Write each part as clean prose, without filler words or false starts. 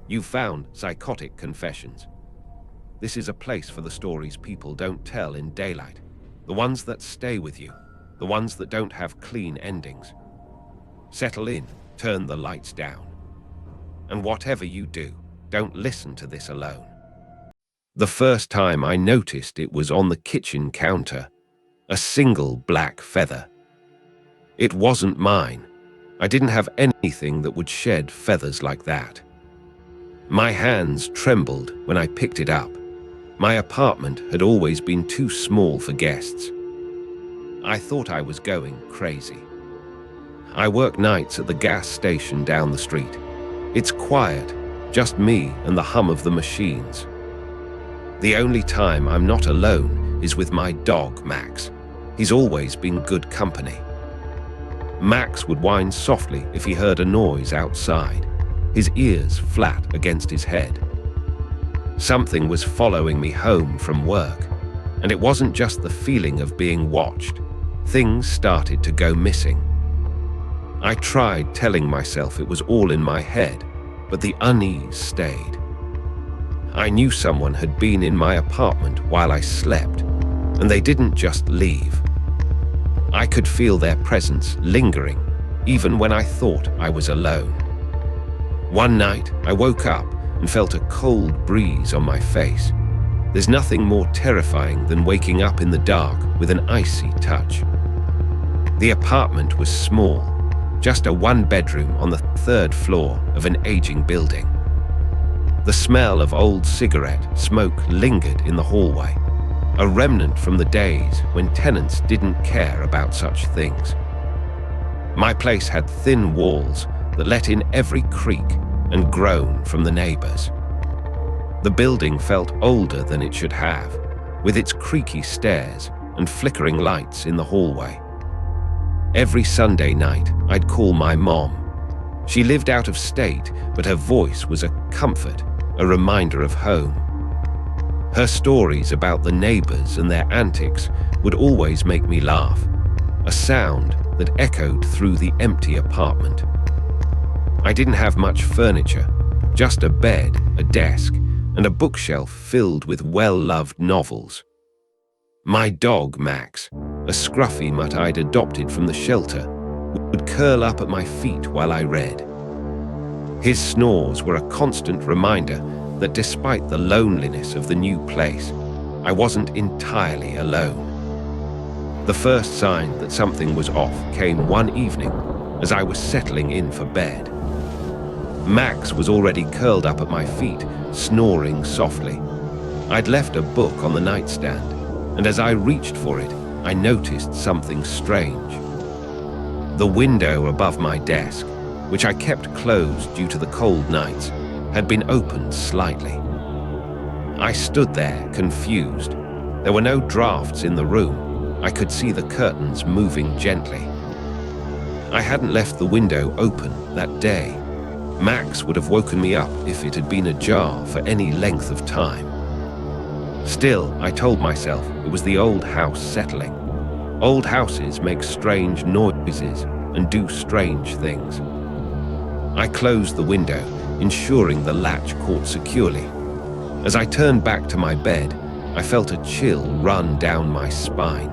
You've found Psychotic Confessions. This is a place for the stories people don't tell in daylight, the ones that stay with you, the ones that don't have clean endings. Settle in, turn the lights down. And whatever you do, don't listen to this alone. The first time I noticed it was on the kitchen counter, a single black feather. It wasn't mine. I didn't have anything that would shed feathers like that. My hands trembled when I picked it up. My apartment had always been too small for guests. I thought I was going crazy. I work nights at the gas station down the street. It's quiet, just me and the hum of the machines. The only time I'm not alone is with my dog, Max. He's always been good company. Max would whine softly if he heard a noise outside, his ears flat against his head. Something was following me home from work, and it wasn't just the feeling of being watched. Things started to go missing. I tried telling myself it was all in my head, but the unease stayed. I knew someone had been in my apartment while I slept, and they didn't just leave. I could feel their presence lingering, even when I thought I was alone. One night, I woke up and felt a cold breeze on my face. There's nothing more terrifying than waking up in the dark with an icy touch. The apartment was small, just a one-bedroom on the third floor of an aging building. The smell of old cigarette smoke lingered in the hallway, a remnant from the days when tenants didn't care about such things. My place had thin walls that let in every creak and groan from the neighbors. The building felt older than it should have, with its creaky stairs and flickering lights in the hallway. Every Sunday night, I'd call my mom. She lived out of state, but her voice was a comfort, a reminder of home. Her stories about the neighbors and their antics would always make me laugh, a sound that echoed through the empty apartment. I didn't have much furniture, just a bed, a desk, and a bookshelf filled with well-loved novels. My dog, Max, a scruffy mutt I'd adopted from the shelter, would curl up at my feet while I read. His snores were a constant reminder that despite the loneliness of the new place, I wasn't entirely alone. The first sign that something was off came one evening as I was settling in for bed. Max was already curled up at my feet, snoring softly. I'd left a book on the nightstand, and as I reached for it, I noticed something strange. The window above my desk, which I kept closed due to the cold nights, had been opened slightly. I stood there, confused. There were no drafts in the room. I could see the curtains moving gently. I hadn't left the window open that day. Max would have woken me up if it had been ajar for any length of time. Still, I told myself it was the old house settling. Old houses make strange noises and do strange things. I closed the window, ensuring the latch caught securely. As I turned back to my bed, I felt a chill run down my spine.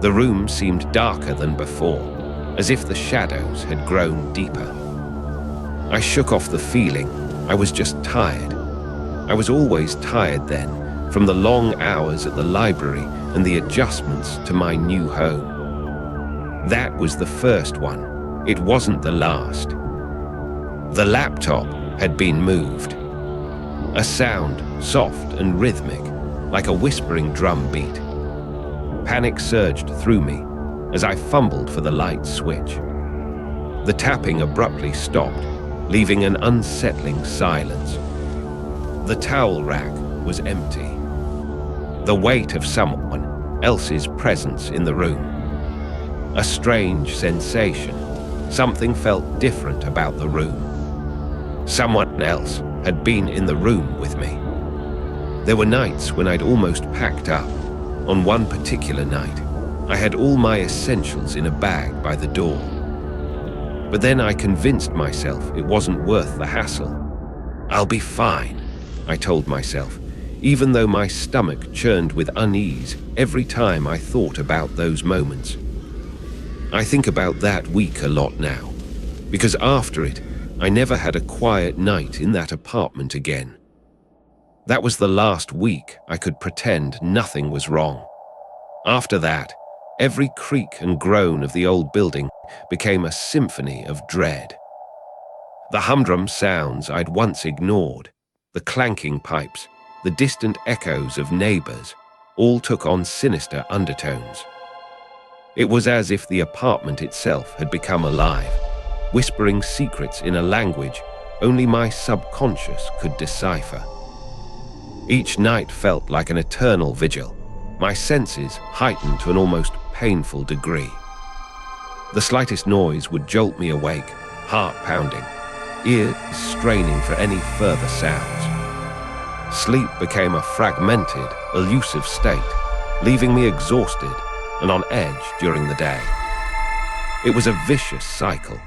The room seemed darker than before, as if the shadows had grown deeper. I shook off the feeling. I was just tired. I was always tired then, from the long hours at the library and the adjustments to my new home. That was the first one. It wasn't the last. The laptop had been moved. A sound, soft and rhythmic, like a whispering drum beat. Panic surged through me as I fumbled for the light switch. The tapping abruptly stopped, leaving an unsettling silence. The towel rack was empty. The weight of someone else's presence in the room. A strange sensation. Something felt different about the room. Someone else had been in the room with me. There were nights when I'd almost packed up. On one particular night, I had all my essentials in a bag by the door. But then I convinced myself it wasn't worth the hassle. "I'll be fine," I told myself, even though my stomach churned with unease every time I thought about those moments. I think about that week a lot now, because after it, I never had a quiet night in that apartment again. That was the last week I could pretend nothing was wrong. After that, every creak and groan of the old building became a symphony of dread. The humdrum sounds I'd once ignored, the clanking pipes, the distant echoes of neighbors, all took on sinister undertones. It was as if the apartment itself had become alive, whispering secrets in a language only my subconscious could decipher. Each night felt like an eternal vigil, my senses heightened to an almost painful degree. The slightest noise would jolt me awake, heart pounding, ears straining for any further sounds. Sleep became a fragmented, elusive state, leaving me exhausted and on edge during the day. It was a vicious cycle.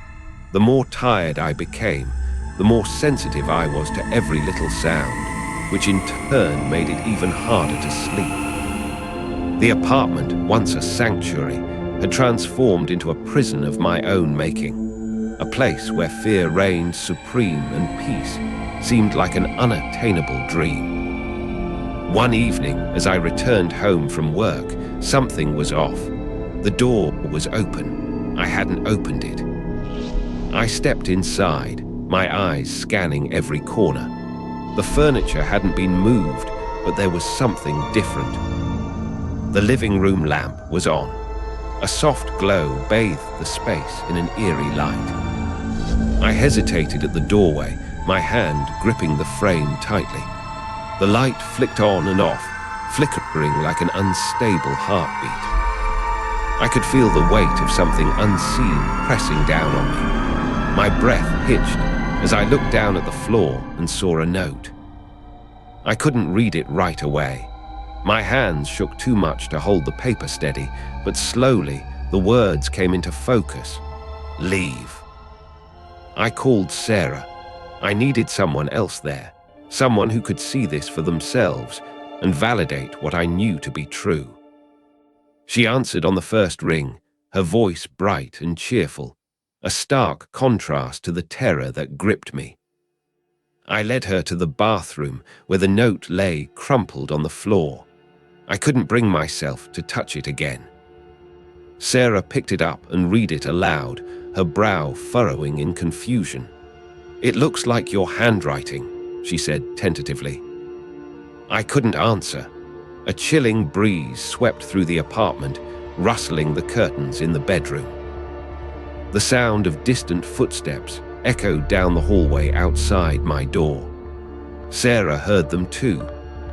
The more tired I became, the more sensitive I was to every little sound, which in turn made it even harder to sleep. The apartment, once a sanctuary, had transformed into a prison of my own making, a place where fear reigned supreme and peace seemed like an unattainable dream. One evening, as I returned home from work, something was off. The door was open. I hadn't opened it. I stepped inside, my eyes scanning every corner. The furniture hadn't been moved, but there was something different. The living room lamp was on. A soft glow bathed the space in an eerie light. I hesitated at the doorway, my hand gripping the frame tightly. The light flicked on and off, flickering like an unstable heartbeat. I could feel the weight of something unseen pressing down on me. My breath hitched as I looked down at the floor and saw a note. I couldn't read it right away. My hands shook too much to hold the paper steady, but slowly the words came into focus. Leave. I called Sarah. I needed someone else there, someone who could see this for themselves and validate what I knew to be true. She answered on the first ring, her voice bright and cheerful, a stark contrast to the terror that gripped me. I led her to the bathroom where the note lay crumpled on the floor. I couldn't bring myself to touch it again. Sarah picked it up and read it aloud, her brow furrowing in confusion. It looks like your handwriting, she said tentatively. I couldn't answer. A chilling breeze swept through the apartment, rustling the curtains in the bedroom. The sound of distant footsteps echoed down the hallway outside my door. Sarah heard them too.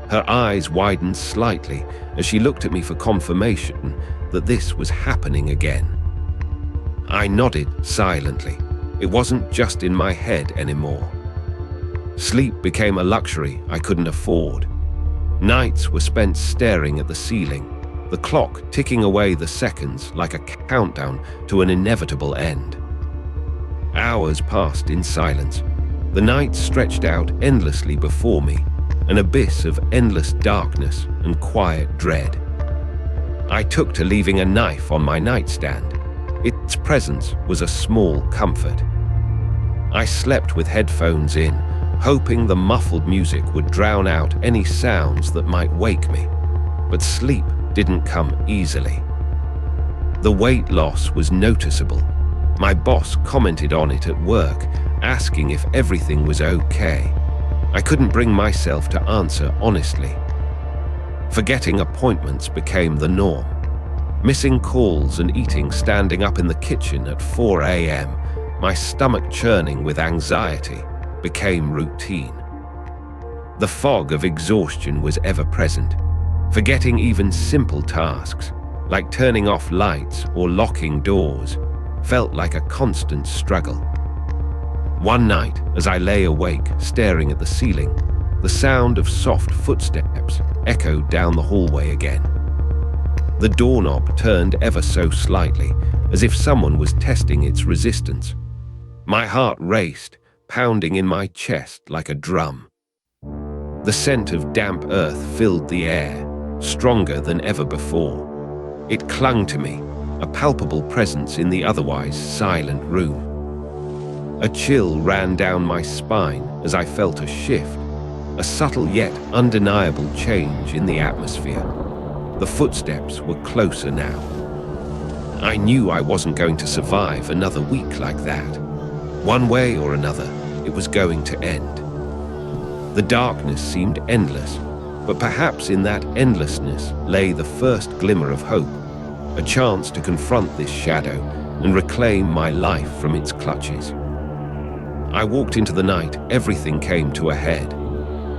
Her eyes widened slightly as she looked at me for confirmation that this was happening again. I nodded silently. It wasn't just in my head anymore. Sleep became a luxury I couldn't afford. Nights were spent staring at the ceiling, the clock ticking away the seconds like a countdown to an inevitable end. Hours passed in silence. The night stretched out endlessly before me, an abyss of endless darkness and quiet dread. I took to leaving a knife on my nightstand. Its presence was a small comfort. I slept with headphones in, hoping the muffled music would drown out any sounds that might wake me. But sleep didn't come easily. The weight loss was noticeable. My boss commented on it at work, asking if everything was okay. I couldn't bring myself to answer honestly. Forgetting appointments became the norm. Missing calls and eating standing up in the kitchen at 4 a.m., my stomach churning with anxiety, became routine. The fog of exhaustion was ever present. Forgetting even simple tasks, like turning off lights or locking doors, felt like a constant struggle. One night, as I lay awake, staring at the ceiling, the sound of soft footsteps echoed down the hallway again. The doorknob turned ever so slightly, as if someone was testing its resistance. My heart raced, pounding in my chest like a drum. The scent of damp earth filled the air, stronger than ever before. It clung to me, a palpable presence in the otherwise silent room. A chill ran down my spine as I felt a shift, a subtle yet undeniable change in the atmosphere. The footsteps were closer now. I knew I wasn't going to survive another week like that. One way or another, it was going to end. The darkness seemed endless, but perhaps in that endlessness lay the first glimmer of hope, a chance to confront this shadow and reclaim my life from its clutches. I walked into the night, everything came to a head.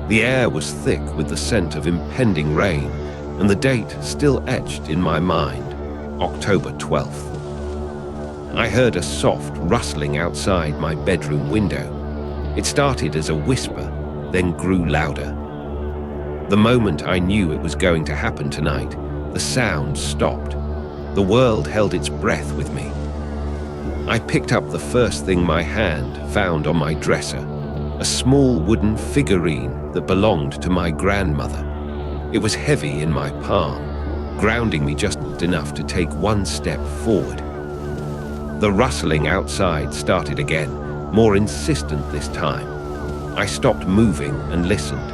The air was thick with the scent of impending rain, and the date still etched in my mind, October 12th. I heard a soft rustling outside my bedroom window. It started as a whisper, then grew louder. The moment I knew it was going to happen tonight, the sound stopped. The world held its breath with me. I picked up the first thing my hand found on my dresser, a small wooden figurine that belonged to my grandmother. It was heavy in my palm, grounding me just enough to take one step forward. The rustling outside started again, more insistent this time. I stopped moving and listened.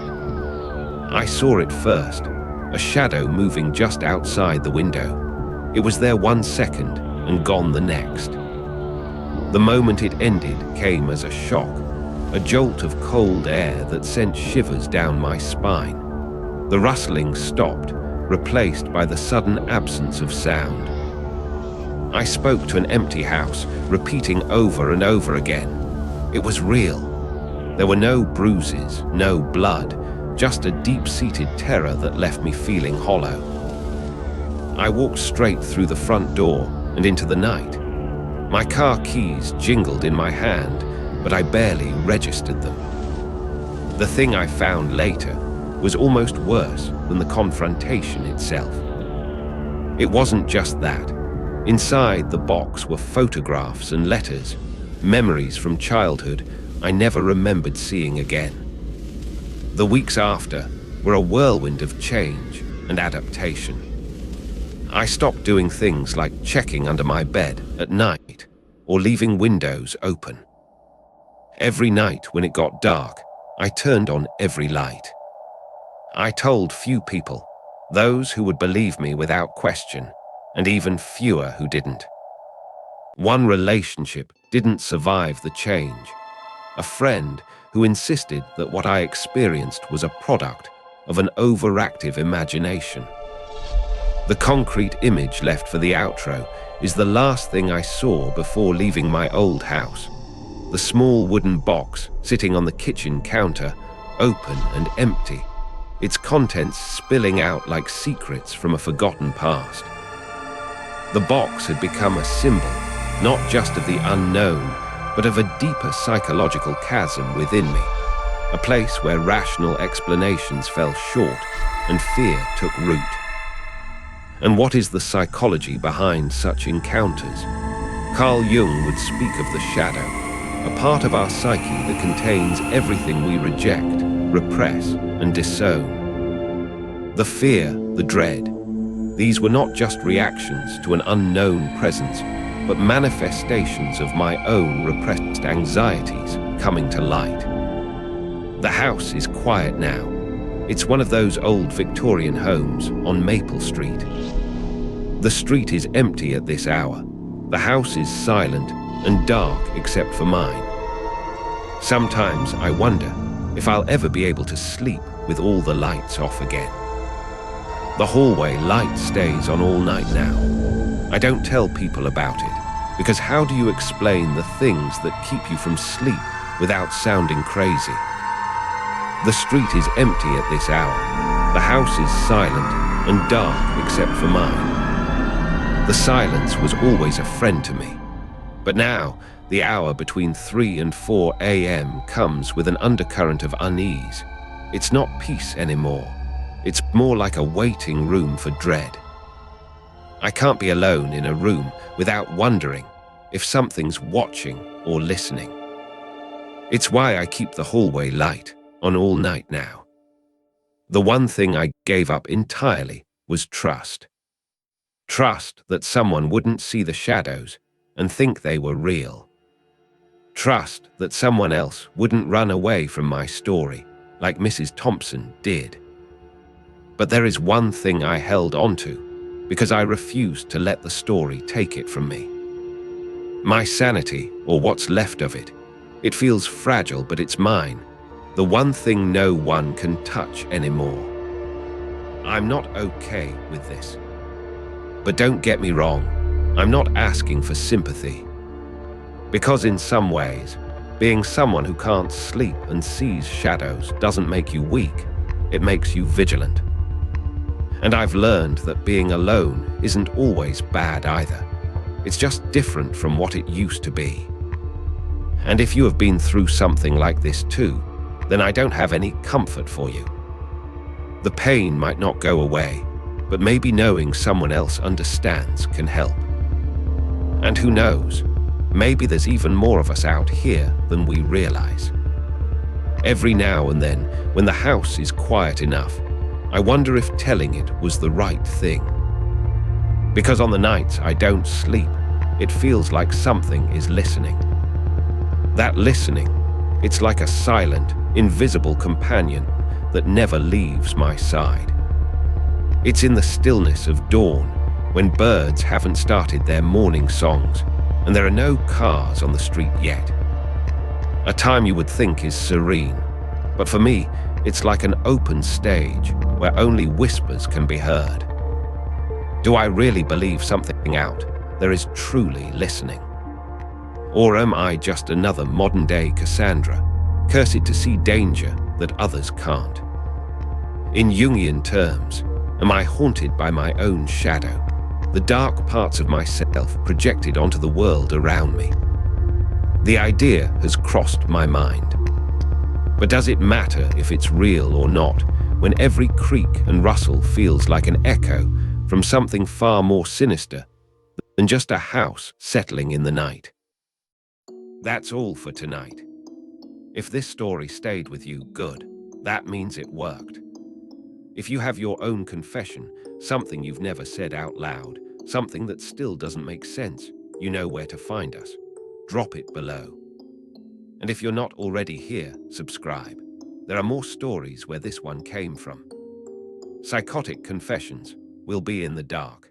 I saw it first, a shadow moving just outside the window. It was there 1 second and gone the next. The moment it ended came as a shock, a jolt of cold air that sent shivers down my spine. The rustling stopped, replaced by the sudden absence of sound. I spoke to an empty house, repeating over and over again. It was real. There were no bruises, no blood, just a deep-seated terror that left me feeling hollow. I walked straight through the front door and into the night. My car keys jingled in my hand, but I barely registered them. The thing I found later was almost worse than the confrontation itself. It wasn't just that. Inside the box were photographs and letters, memories from childhood I never remembered seeing again. The weeks after were a whirlwind of change and adaptation. I stopped doing things like checking under my bed at night or leaving windows open. Every night when it got dark, I turned on every light. I told few people, those who would believe me without question, and even fewer who didn't. One relationship didn't survive the change. A friend who insisted that what I experienced was a product of an overactive imagination. The concrete image left for the outro is the last thing I saw before leaving my old house. The small wooden box sitting on the kitchen counter, open and empty, its contents spilling out like secrets from a forgotten past. The box had become a symbol, not just of the unknown, but of a deeper psychological chasm within me, a place where rational explanations fell short and fear took root. And what is the psychology behind such encounters? Carl Jung would speak of the shadow, a part of our psyche that contains everything we reject, repress, and disown. The fear, the dread, these were not just reactions to an unknown presence, but manifestations of my own repressed anxieties coming to light. The house is quiet now. It's one of those old Victorian homes on Maple Street. The street is empty at this hour. The house is silent and dark except for mine. Sometimes I wonder if I'll ever be able to sleep with all the lights off again. The hallway light stays on all night now. I don't tell people about it, because how do you explain the things that keep you from sleep without sounding crazy? The street is empty at this hour. The house is silent and dark except for mine. The silence was always a friend to me. But now, the hour between 3 and 4 a.m. comes with an undercurrent of unease. It's not peace anymore. It's more like a waiting room for dread. I can't be alone in a room without wondering if something's watching or listening. It's why I keep the hallway light on all night now. The one thing I gave up entirely was trust. Trust that someone wouldn't see the shadows and think they were real. Trust that someone else wouldn't run away from my story like Mrs. Thompson did. But there is one thing I held onto because I refused to let the story take it from me. My sanity, or what's left of it. It feels fragile, but it's mine. The one thing no one can touch anymore. I'm not okay with this. But don't get me wrong, I'm not asking for sympathy. Because in some ways, being someone who can't sleep and sees shadows doesn't make you weak, it makes you vigilant. And I've learned that being alone isn't always bad either. It's just different from what it used to be. And if you have been through something like this too, then I don't have any comfort for you. The pain might not go away, but maybe knowing someone else understands can help. And who knows, maybe there's even more of us out here than we realize. Every now and then, when the house is quiet enough, I wonder if telling it was the right thing. Because on the nights I don't sleep, it feels like something is listening. That listening, it's like a silent, invisible companion that never leaves my side. It's in the stillness of dawn, when birds haven't started their morning songs, and there are no cars on the street yet. A time you would think is serene, but for me, it's like an open stage where only whispers can be heard. Do I really believe something out there is truly listening? Or am I just another modern-day Cassandra, cursed to see danger that others can't? In Jungian terms, am I haunted by my own shadow, the dark parts of myself projected onto the world around me? The idea has crossed my mind. But does it matter if it's real or not, when every creak and rustle feels like an echo from something far more sinister than just a house settling in the night? That's all for tonight. If this story stayed with you, good. That means it worked. If you have your own confession, something you've never said out loud, something that still doesn't make sense, you know where to find us. Drop it below. And if you're not already here, subscribe. There are more stories where this one came from. Psychotic confessions will be in the dark.